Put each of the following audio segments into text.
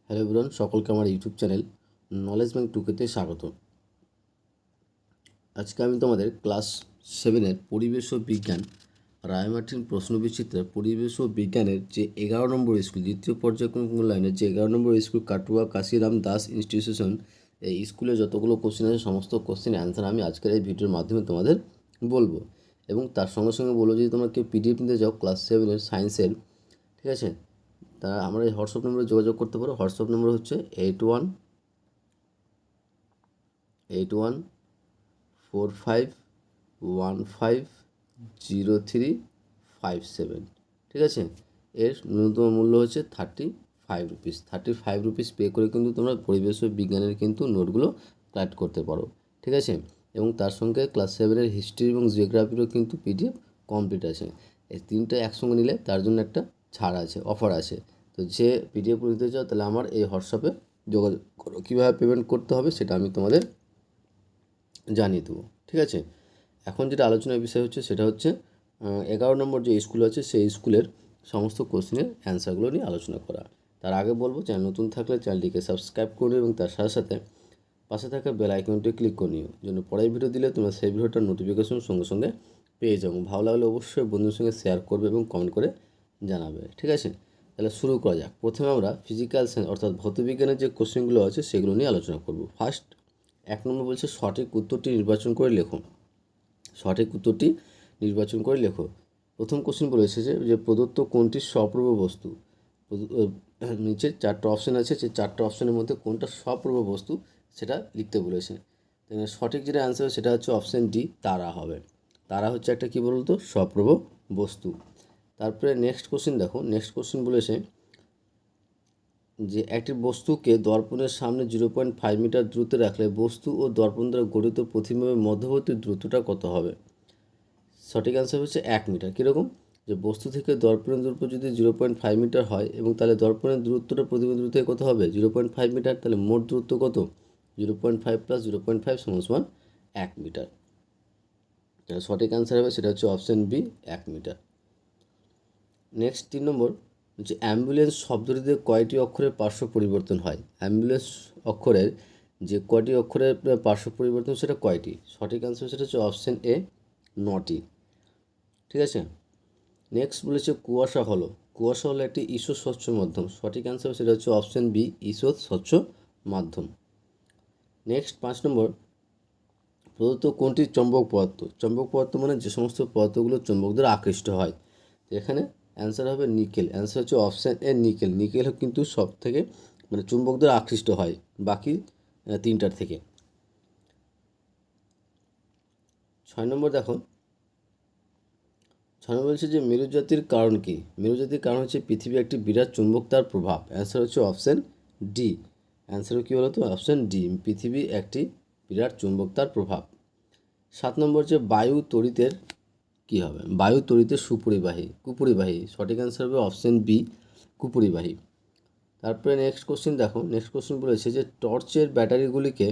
Hello everyone, সকলকে আমার YouTube channel knowledge bank টুকেতে স্বাগত। আজকে আমি তোমাদের ক্লাস 7-এর পরিবেশ ও বিজ্ঞান রায়মার্টিন প্রশ্নবিচিত্রার পরিবেশ ও বিজ্ঞানের যে 11 নম্বর স্কুল, দ্বিতীয় পর্যায়ক্রমিক মূল্যায়নের যে 11 নম্বর স্কুল কাটুয়া কাশিরাম দাস ইনস্টিটিউশন, এই স্কুলে যতগুলো কোশ্চেন আছে সমস্ত কোশ্চেনের অ্যান্সার আমি আজকের এই ভিডিওর মাধ্যমে তোমাদের বলবো। এবং তার সঙ্গে সঙ্গে বলবো, যদি তোমরা কেউ পিডিএফ নিতে যাও ক্লাস 7-এর সায়েন্সের, ঠিক আছে, তা আমরা এই হোয়াটসঅ্যাপ নম্বরে যোগাযোগ করতে পারো। হোয়াটসঅ্যাপ নম্বর হচ্ছে 8145150357, ঠিক আছে। এর ন্যূনতম মূল্য হচ্ছে 35 রুপিস পে করে কিন্তু তোমরা পরিবেশ ও বিজ্ঞানের কিন্তু নোটগুলো কালেক্ট করতে পারো, ঠিক আছে। এবং তার সঙ্গে ক্লাস 7-এর হিস্ট্রি এবং জিওগ্রাফিরও কিন্তু পিডিএফ কমপ্লিট আছে। এই তিনটে একসঙ্গে নিলে তার জন্য একটা ছাড় আছে, অফার আছে। তো যে পিডিএফ নিতে চাও তাহলে আমার এই হোয়াটসঅ্যাপে যোগাযোগ করো। কীভাবে পেমেন্ট করতে হবে সেটা আমি তোমাদের জানিয়ে দেবো, ঠিক আছে। এখন যেটা আলোচনার বিষয় হচ্ছে সেটা হচ্ছে 11 নম্বর যে স্কুল আছে সেই স্কুলের সমস্ত কোশ্চেনের অ্যান্সারগুলো নিয়ে আলোচনা করা। তার আগে বলবো, চ্যানেল নতুন থাকলে চ্যানেলটিকে সাবস্ক্রাইব করে নিও এবং তার সাথে সাথে পাশে থাকা বেল আইকনটি ক্লিক করে নিও, যেন পরের ভিডিও দিলে তোমরা সেই ভিডিওটার নোটিফিকেশন সঙ্গে সঙ্গে পেয়ে যাবো। ভালো লাগলে অবশ্যই বন্ধুর সঙ্গে শেয়ার করবে এবং কমেন্ট করে জানাবে, ঠিক আছে। তাহলে শুরু করা যাক। প্রথমে আমরা ফিজিক্যাল সায়েন্স অর্থাৎ ভৌতবিজ্ঞানের যে কোশ্চেনগুলো আছে সেগুলো নিয়ে আলোচনা করব। ফার্স্ট 1 নম্বর বলছে সঠিক উত্তরটি নির্বাচন করে লেখো। সঠিক উত্তরটি নির্বাচন করে লেখো। প্রথম কোশ্চেন বলেছে যে প্রদত্ত কোনটি সপ্রভ বস্তু। নিচে 4টা অপশান আছে, যে 4টা অপশানের মধ্যে কোনটা সপ্রভ বস্তু সেটা লিখতে বলেছে। সঠিক যেটা অ্যান্সার সেটা হচ্ছে অপশান ডি, তারা হবে। তারা হচ্ছে একটা কী বলতো, সপ্রভ বস্তু। তারপরে নেক্সট কোশ্চেন দেখো। নেক্সট কোশ্চেন বলেছে যে একটি বস্তুকে দর্পণের সামনে 0.5 মিটার দূরত্বে রাখলে বস্তু ও দর্পণ দ্বারা গঠিত প্রতিবিম্বের মধ্যবর্তী দূরত্বটা কত হবে। সঠিক অ্যান্সার হচ্ছে 1 মিটার। কীরকম, যে বস্তু থেকে দর্পণের দূরত্ব যদি 0.5 মিটার হয় এবং তাহলে দর্পণের দূরত্বটা প্রতিবিম্বের দূরত্ব কত হবে, 0.5 মিটার। তাহলে মোট দূরত্ব কত, 0.5 + 0.5 = 1 মিটার। সঠিক অ্যান্সার হবে সেটা হচ্ছে অপশান বি, 1 মিটার। নেক্সট 3 নম্বর, যে অ্যাম্বুলেন্স শব্দটিতে কয়টি অক্ষরের পার্শ্ব পরিবর্তন হয়। অ্যাম্বুলেন্স অক্ষরের যে কয়টি অক্ষরের পার্শ্ব পরিবর্তন সেটা কয়টি। সঠিক অ্যান্সার সেটা হচ্ছে অপশান এ, 9টি, ঠিক আছে। নেক্সট বলেছে কুয়াশা হলো। কুয়াশা হলো একটি ঈষৎ স্বচ্ছ মাধ্যম। সঠিক অ্যান্সার সেটা হচ্ছে অপশান বি, ঈষৎ স্বচ্ছ মাধ্যম। নেক্সট 5 নম্বর, প্রদত্ত কোনটি চৌম্বক পদার্থ। চৌম্বক পদার্থ মানে যে সমস্ত পদার্থগুলো চৌম্বক দ্বারা আকৃষ্ট হয়। তো এখানে অ্যান্সার হবে নিকেল। অ্যান্সার হচ্ছে অপশান এ, নিকেল। নিকেল কিন্তু সব থেকে মানে চুম্বক দ্বারা আকৃষ্ট হয় বাকি 3টার থেকে। 6 নম্বর দেখো। 6 নম্বর বলছে যে মেরুজাতির কারণ কি। মেরুজাতির কারণ হচ্ছে পৃথিবী একটি বিরাট চুম্বকতার প্রভাব। অ্যান্সার হচ্ছে অপশান ডি। অ্যান্সার কী বলো তো, অপশান ডি, পৃথিবী একটি বিরাট চুম্বকতার প্রভাব। 7 নম্বর, যে বায়ু তড়িতের কী হবে। বায়ু তড়িতের কুপরিবাহী। সঠিক অ্যান্সার হবে অপশান বি, কুপরিবাহী। তারপরে নেক্সট কোশ্চেন দেখো। নেক্সট কোশ্চেন বলেছে যে টর্চের ব্যাটারিগুলিকে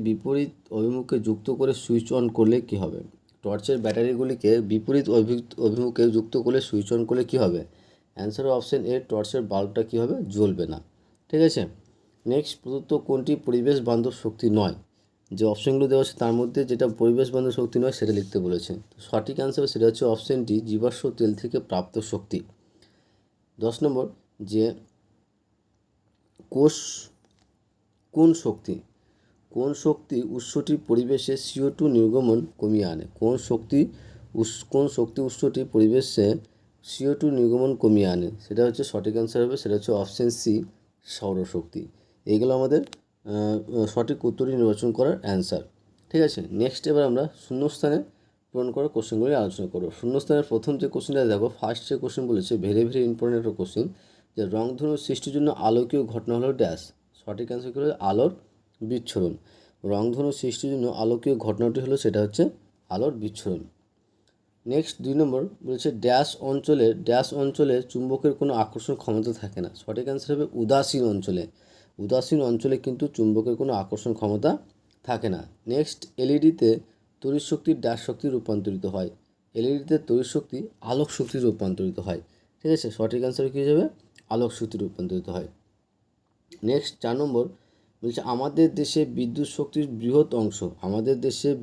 বিপরীত অভিমুখে যুক্ত করে সুইচ অন করলে কী হবে। টর্চের ব্যাটারিগুলিকে বিপরীত অভিমুখে যুক্ত করলে সুইচ অন করলে কী হবে। অ্যান্সার অপশান এ, টর্চের বাল্বটা কী হবে, জ্বলবে না, ঠিক আছে। নেক্সট, প্রদত্ত কোনটি পরিবেশ বান্ধব শক্তি নয়। যে অপশানগুলো দেওয়া আছে তার মধ্যে যেটা পরিবেশ বান্ধব শক্তি নয় সেটা লিখতে বলেছে। সঠিক অ্যান্সার সেটা হচ্ছে অপশান ডি, জীবাশ্ম তেল থেকে প্রাপ্ত শক্তি। 10 নম্বর, যে কোন শক্তি উৎসটি পরিবেশে CO2 নির্গমন কমিয়ে আনে। কোন শক্তি উৎসটি পরিবেশে CO2 নির্গমন কমিয়ে আনে, সেটা হচ্ছে সঠিক অ্যান্সার হবে সেটা হচ্ছে অপশান সি, সৌরশক্তি। এইগুলো আমাদের সঠিক উত্তরটি নির্বাচন করার অ্যান্সার, ঠিক আছে। নেক্সট এবার আমরা শূন্যস্থানে পূরণ করার কোশ্চেনগুলি আলোচনা করব। শূন্যস্থানের প্রথম যে কোশ্চেনটা দেখো, ফার্স্ট যে কোশ্চেন বলেছে, ভেরি ভেরি ইম্পর্টেন্ট একটা কোশ্চেন, যে রংধনু সৃষ্টির জন্য আলোকীয় ঘটনা হলো ড্যাশ। সঠিক অ্যান্সার কী হলো, আলোর বিচ্ছুরণ। রংধনু সৃষ্টির জন্য আলোকীয় ঘটনাটি হলো সেটা হচ্ছে আলোর বিচ্ছুরণ। নেক্সট 2 নম্বর বলেছে ড্যাশ অঞ্চলে চুম্বকের কোনো আকর্ষণ ক্ষমতা থাকে না। সঠিক অ্যান্সার হবে উদাসীন অঞ্চলে কিন্তু চুম্বকের কোনো আকর্ষণ ক্ষমতা থাকে না। নেক্সট, এলইডিতে তড়িৎ শক্তি ড্যাশ শক্তি রূপান্তরিত হয়। এলইডিতে তড়িৎ শক্তি আলোক শক্তি রূপান্তরিত হয়, ঠিক আছে। সঠিক অ্যান্সার কী যাবে, আলোক শক্তি রূপান্তরিত হয়। নেক্সট 4 নম্বর বলছে আমাদের দেশে বিদ্যুৎ শক্তির বৃহৎ অংশ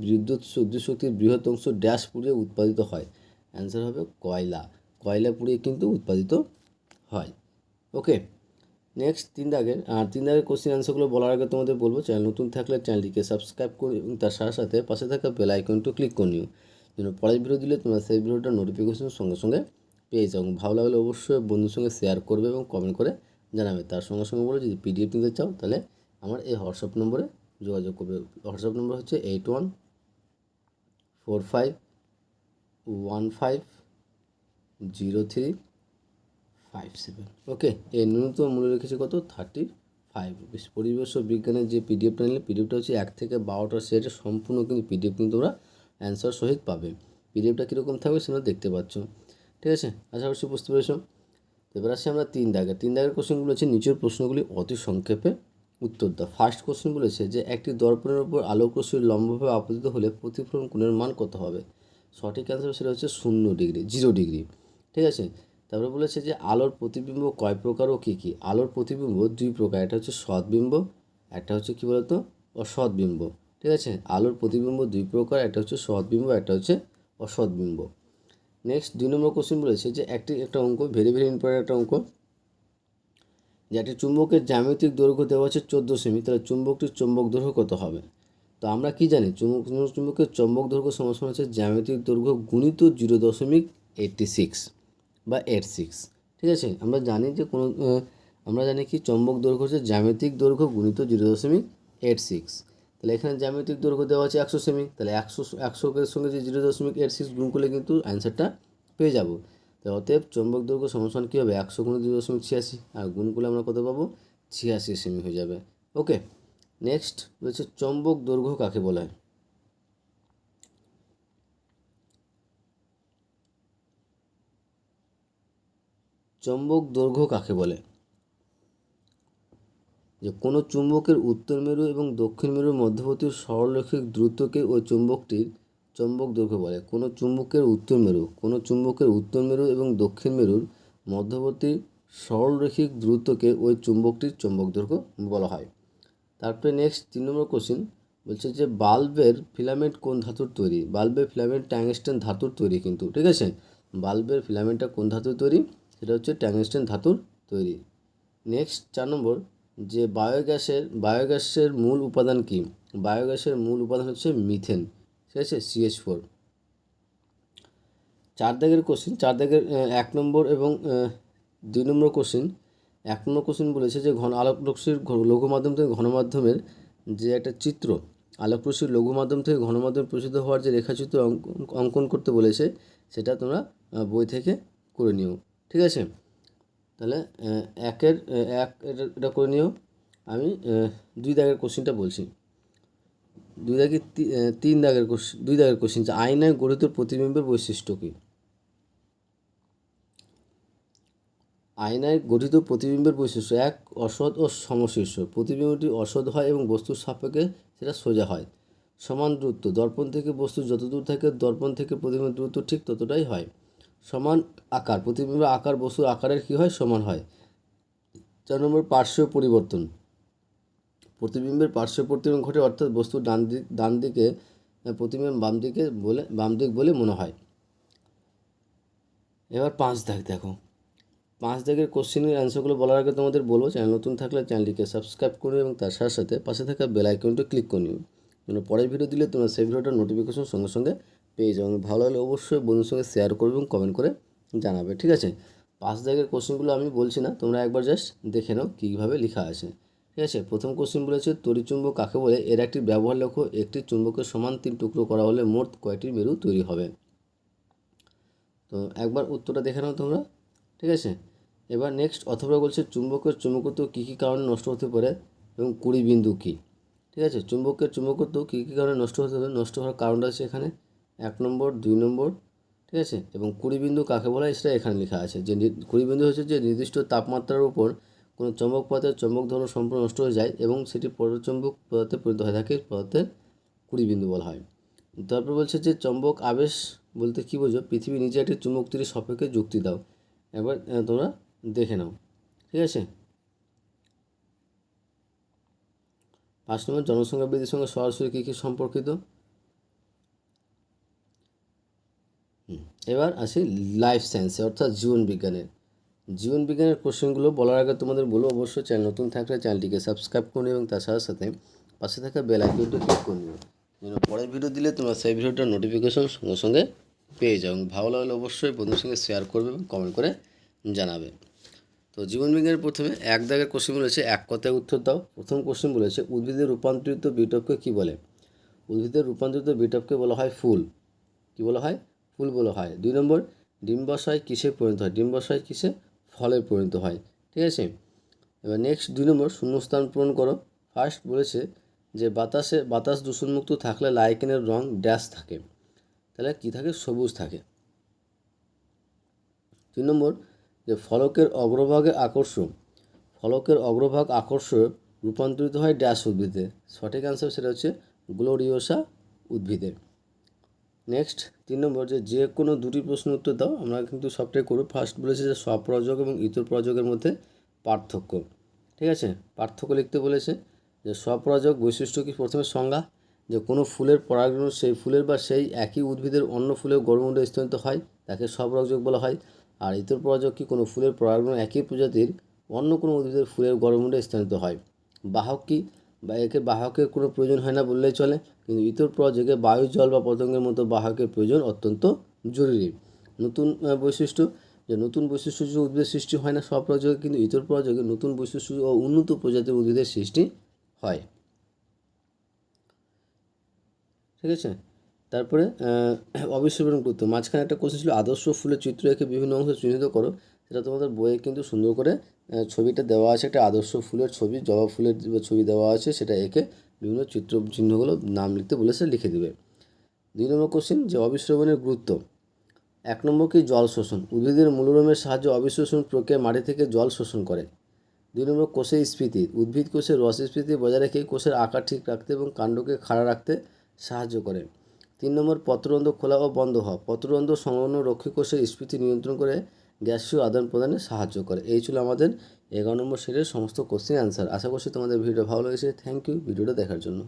বিদ্যুৎ শক্তির বৃহৎ অংশ ড্যাশ পুড়িয়ে উৎপাদিত হয়। অ্যান্সার হবে কয়লা পুড়িয়ে কিন্তু উৎপাদিত হয়। ওকে, নেক্সট 3 দাগের কোশ্চেন অ্যান্সারগুলো বলার আগে তোমাদের বলবো, চ্যানেল নতুন থাকলে চ্যানেলটিকে সাবস্ক্রাইব করুন এবং তার সাথে সাথে পাশে থাকা বেল আইকনটি ক্লিক করে নিও, যেন পরের ভিডিও দিলে তোমরা সেই ভিডিওটার নোটিফিকেশন সঙ্গে সঙ্গে পেয়ে যাও। ভালো লাগলে অবশ্যই বন্ধুর সঙ্গে শেয়ার করবে এবং কমেন্ট করে জানাবে। তার সঙ্গে সঙ্গে বলো যদি পিডিএফ নিতে চাও তাহলে আমার এই হোয়াটসঅ্যাপ নম্বরে যোগাযোগ করবে। হোয়াটসঅ্যাপ নম্বর হচ্ছে 8145150357। ওকে, এর ন্যূনতম মূল্য রেখেছে কত? 35। পরিবেশ ও বিজ্ঞানের যে পিডিএফটা নিলে পিডিএফটা হচ্ছে 1 থেকে 12টা সেটের সম্পূর্ণ কিন্তু পিডিএফ কিন্তু তোমরা অ্যান্সার সহিত পাবে। পিডিএফটা কীরকম থাকবে সেটা দেখতে পাচ্ছ, ঠিক আছে? আশা করছি বুঝতে পেরেছ। এবার আসছি আমরা 3 দাগের কোশ্চেনগুলো হচ্ছে নিচের প্রশ্নগুলি অতি সংক্ষেপে উত্তর দাও। ফার্স্ট কোশ্চেন বলেছে যে একটি দর্পণের উপর আলোক রশ্মি লম্বভাবে আপতিত হলে প্রতিফলন কোণের মান কত হবে? সঠিক অ্যান্সার সেটা হচ্ছে 0 ডিগ্রি, ঠিক আছে? তারপরে বলেছে যে আলোর প্রতিবিম্ব কয় প্রকার ও কী কী? আলোর প্রতিবিম্ব 2 প্রকার, একটা হচ্ছে সৎবিম্ব, একটা হচ্ছে কী বলতো অসৎবিম্ব, ঠিক আছে? আলোর প্রতিবিম্ব 2 প্রকার, একটা হচ্ছে সৎবিম্ব, একটা হচ্ছে অসৎবিম্ব। নেক্সট 2 নম্বর কোশ্চেন বলেছে যে একটা অঙ্ক, ভেরি ইম্পর্টেন্ট একটা অঙ্ক, যে একটি চুম্বকের জ্যামিতিক দৈর্ঘ্য দেওয়া হচ্ছে 14 সেমি, তাহলে চুম্বকটির চৌম্বক দৈর্ঘ্য কত হবে? তো আমরা কি জানি চুম্বকের চৌম্বক দৈর্ঘ্য সমান হচ্ছে জ্যামিতিক দৈর্ঘ্য গুণিত 0.86 বা 86, ঠিক আছে? আমরা জানি যে আমরা জানি কি চৌম্বক দৈর্ঘ্য হচ্ছে জ্যামিতিক দৈর্ঘ্য গুণিত 0.86। তাহলে এখানে জ্যামিতিক দৈর্ঘ্য দেওয়া আছে 100 সেমি, তাহলে 100 সঙ্গে যে 0.86 গুণ করলে কিন্তু অ্যান্সারটা পেয়ে যাব। তো অতএব চৌম্বক দৈর্ঘ্য সমান কী হবে? 100 গুণ 0.86, আর গুণ করলে আমরা কত পাবো? 86 সেমি হয়ে যাবে। ওকে, নেক্সট বলছে চৌম্বক দৈর্ঘ্য কাকে বলা হয়? চৌম্বক দৈর্ঘ্য কাকে বলে? যে কোনো চুম্বকের উত্তর মেরু এবং দক্ষিণ মেরুর মধ্যবর্তী সরলরৈখিক দ্রুতকে ওই চুম্বকটির চৌম্বক দৈর্ঘ্য বলে। কোনো চুম্বকের উত্তর মেরু এবং দক্ষিণ মেরুর মধ্যবর্তী সরলরৈখিক দ্রুতকে ওই চুম্বকটির চৌম্বক দৈর্ঘ্য বলা হয়। তারপরে নেক্সট 3 নম্বর কোশ্চিন বলছে যে বাল্বের ফিলামেন্ট কোন ধাতুর তৈরি? বাল্বের ফিলামেন্ট ট্যাংস্টেন ধাতুর তৈরি কিন্তু, ঠিক আছে? বাল্বের ফিলামেন্টটা কোন ধাতুর তৈরি? সেটা হচ্ছে ট্যাংস্টেন ধাতুর তৈরি। নেক্সট 4 নম্বর, যে বায়োগ্যাসের মূল উপাদান কি? বায়োগ্যাসের মূল উপাদান হচ্ছে মিথেন, ঠিক আছে? CH4। 4 দাগের কোশ্চিন, 1 নম্বর এবং 2 নম্বর কোশ্চিন। 1 নম্বর কোশ্চিন বলেছে যে আলোকরশ্মির লঘু মাধ্যম থেকে ঘনমাধ্যমের যে একটা চিত্র, আলোকরশ্মির লঘু মাধ্যম থেকে ঘনমাধ্যমে প্রসারিত হওয়ার যে রেখাচিত্র অঙ্কন করতে বলেছে, সেটা তোমরা বই থেকে করে নিও, ঠিক আছে? তাহলে এটা করে নিও। আমি 2 দাগের কোশ্চিনটা বলছি। 2 দাগের কোশ্চিন আয়নায় গঠিত প্রতিবিম্বের বৈশিষ্ট্য কী? আয়নায় গঠিত প্রতিবিম্বের বৈশিষ্ট্য 1, অসৎ ও সমশীর্ষ। প্রতিবিম্বটি অসৎ হয় এবং বস্তুর সাপেক্ষে সেটা সোজা হয়। সমান দূরত্ব, দর্পণ থেকে বস্তু যত দূর থাকে দর্পণ থেকে প্রতিবিম্বের দূরত্ব ঠিক ততটাই হয়। সমান আকার, প্রতিবিম্বের আকার বস্তুর আকারের কী হয়? সমান হয়। 4 নম্বর পার্শ্বীয় পরিবর্তন, প্রতিবিম্বের পার্শ্বীয় পরিবর্তন ঘটে, অর্থাৎ বস্তুর ডান দিকে প্রতিবিম্ব বাম দিক বলে মনে হয়। এবার 5 দাগ দেখো। 5 দাগের কোশ্চেনের অ্যান্সারগুলো বলার আগে তোমাদের বলবো, চ্যানেল নতুন থাকলে চ্যানেলটিকে সাবস্ক্রাইব করো এবং তার সাথে সাথে পাশে থাকা বেল আইকনটি ক্লিক করে নিও, যেন পরের ভিডিও দিলে তোমরা সেই ভিডিওটার নোটিফিকেশন সঙ্গে সঙ্গে পেয়ে যাও। ভালো লাগলে অবশ্যই বন্ধুর সঙ্গে শেয়ার করবে এবং কমেন্ট করে জানাবে, ঠিক আছে? 5 দাগের কোশ্চেনগুলো আমি বলছি না, তোমরা একবার জাস্ট দেখে নাও কীভাবে লেখা আছে, ঠিক আছে? প্রথম কোশ্চেন বলেছে তড়িৎচুম্বক কাকে বলে? এর একটি ব্যবহার লেখো। একটি চুম্বকের সমান 3 টুকরো করা হলে মোট কয়টি মেরু তৈরি হবে? তো একবার উত্তরটা দেখে নাও তোমরা, ঠিক আছে? এবার নেক্সট অথবা বলছে চুম্বকের চুম্বকত্ব কী কী কারণে নষ্ট হতে পারে এবং 20 বিন্দু কী, ঠিক আছে? চুম্বকের চুম্বকত্ব কী কী কারণে নষ্ট হতে পারে, নষ্ট হওয়ার কারণটা আছে এখানে 1 নম্বর 2 নম্বর, ঠিক আছে? এবং 20 বিন্দু কাকে বলা হয় সেটা এখানে লেখা আছে। যে 20 বিন্দু হচ্ছে যে নির্দিষ্ট তাপমাত্রার উপর কোনো চৌম্বক পদার্থের চৌম্বক ধর্ম সম্পূর্ণ নষ্ট হয়ে যায় এবং সেটি পরচৌম্বক পদার্থে পরিণত হয়ে থাকে, পদার্থের 20 বিন্দু বলা হয়। তারপর বলছে যে চৌম্বক আবেশ বলতে কী বোঝো? পৃথিবী নিজে একটি চুম্বক তৈরির সপক্ষে যুক্তি দাও। একবার তোমরা দেখে নাও, ঠিক আছে। 5 নম্বর, জনসংখ্যা বৃদ্ধির সঙ্গে সরাসরি কী কী সম্পর্কিত। এবার আসি লাইফ সায়েন্সে অর্থাৎ জীবন বিজ্ঞানের কোশ্চেনগুলো বলার আগে তোমাদের বলবো অবশ্যই চ্যানেল নতুন থাকলে চ্যানেলটিকে সাবস্ক্রাইব করে নিও এবং তার সাথে সাথে পাশে থাকা বেল আইকনটি ক্লিক করে নিও, যেন পরের ভিডিও দিলে তোমরা সেই ভিডিওটার নোটিফিকেশন সঙ্গে সঙ্গে পেয়ে যাও। এবং ভালো লাগলে অবশ্যই বন্ধুদের সঙ্গে শেয়ার করবে এবং কমেন্ট করে জানাবে। তো জীবন বিজ্ঞানের প্রথমে এক দাগের কোশ্চেন বলেছে, এক কথায় উত্তর দাও। প্রথম কোশ্চেন বলেছে, উদ্ভিদের রূপান্তরিত বিটপকে কী বলে। উদ্ভিদের রূপান্তরিত বিটপকে বলা হয় ফুল। কী বলা হয়? ফুল বলা হয়। 2 নম্বর, ডিম্বাশয় কিসে পরিণত হয়। ডিম্বাশয় কিসে? ফলে পরিণত হয়। ঠিক আছে। এবার নেক্সট 2 নম্বর, শূন্যস্থান পূরণ করো। ফার্স্ট বলেছে যে বাতাস দূষণমুক্ত থাকলে লাইকেনের রং ড্যাশ থাকে, তাহলে কী থাকে? সবুজ থাকে। 3 নম্বর, যে ফলকের অগ্রভাগ আকর্ষ রূপান্তরিত হয় ড্যাশ উদ্ভিদে। সঠিক অ্যান্সার সেটা হচ্ছে গ্লোরিওসা উদ্ভিদে। নেক্সট 3 নম্বর, যে কোনো দুটি প্রশ্ন উত্তর দাও। আমরা কিন্তু সবটাই করব। ফার্স্ট বলেছে যে স্বপ্রযোজক এবং ইতরপ্রযোজকের মধ্যে পার্থক্য। ঠিক আছে, পার্থক্য লিখতে বলেছে। যে স্বপ্রযোজক বৈশিষ্ট্য কি? প্রথমে সংজ্ঞা, যে কোনো ফুলের পরাগণ সেই ফুলের বা সেই একই উদ্ভিদের অন্য ফুলের গর্ভমুণ্ডে স্থানিত হয়, তাকে স্বপ্রযোজক বলা হয়। আর ইতরপ্রযোজক কি? কোনো ফুলের পরাগণ একই প্রজাতির অন্য কোনো উদ্ভিদের ফুলের গর্ভমুণ্ডে স্থানিত হয়। বাহক কি? বা একে বাহকের কোনো প্রয়োজন হয় না বললেই চলে, কিন্তু ইতরপ্রযোজকে বায়ু, জল বা পতঙ্গের মতো বাহকের প্রয়োজন অত্যন্ত জরুরি। নতুন বৈশিষ্ট্য, যে নতুন বৈশিষ্ট্য যে উদ্ভিদের সৃষ্টি হয় না স্বপ্রযোজকে, কিন্তু ইতরপ্রযোজকে নতুন বৈশিষ্ট্য ও উন্নত প্রজাতির উদ্ভিদের সৃষ্টি হয়। ঠিক আছে। তারপরে অবিস্মরণ করতে মাঝখানে একটা কোশ্চেন ছিল, আদর্শ ফুলের চিত্র এঁকে বিভিন্ন অংশ চিহ্নিত করো। সেটা তোমাদের বইয়ে কিন্তু সুন্দর করে ছবিটা দেওয়া আছে। একটা আদর্শ ফুলের ছবি, জবা ফুলের ছবি দেওয়া আছে, সেটা এঁকে বিভিন্ন চিহ্নগুলো নাম লিখতে বলেছে, লিখে দেবে। 2 নম্বর কোশ্চেন, যে অবিশ্রবণের গুরুত্ব। 1 নম্বর কি? জল শোষণ। উদ্ভিদের মূলরমের সাহায্যে অবিশোষণ প্রক্রিয়া মাটি থেকে জল শোষণ করে। 2 নম্বর কোষের স্ফীতি। উদ্ভিদ কোষের রস স্ফীতি বজায় রেখে কোষের আকার ঠিক রাখতে এবং কাণ্ডকে খাড়া রাখতে সাহায্য করে। 3 নম্বর, পত্ররন্ধ্র খোলা ও বন্ধ হওয়া। পত্ররন্ধ্র সংলগ্ন রক্ষী কোষের স্ফীতি নিয়ন্ত্রণ করে গ্যাসীয় আদান প্রদানে সাহায্য করে। এই ছিল আমাদের 11 নম্বর সেটের সমস্ত কোশ্চেন অ্যান্সার। আশা করছি তোমাদের ভিডিওটা ভালো লেগেছে। থ্যাংক ইউ ভিডিওটা দেখার জন্য।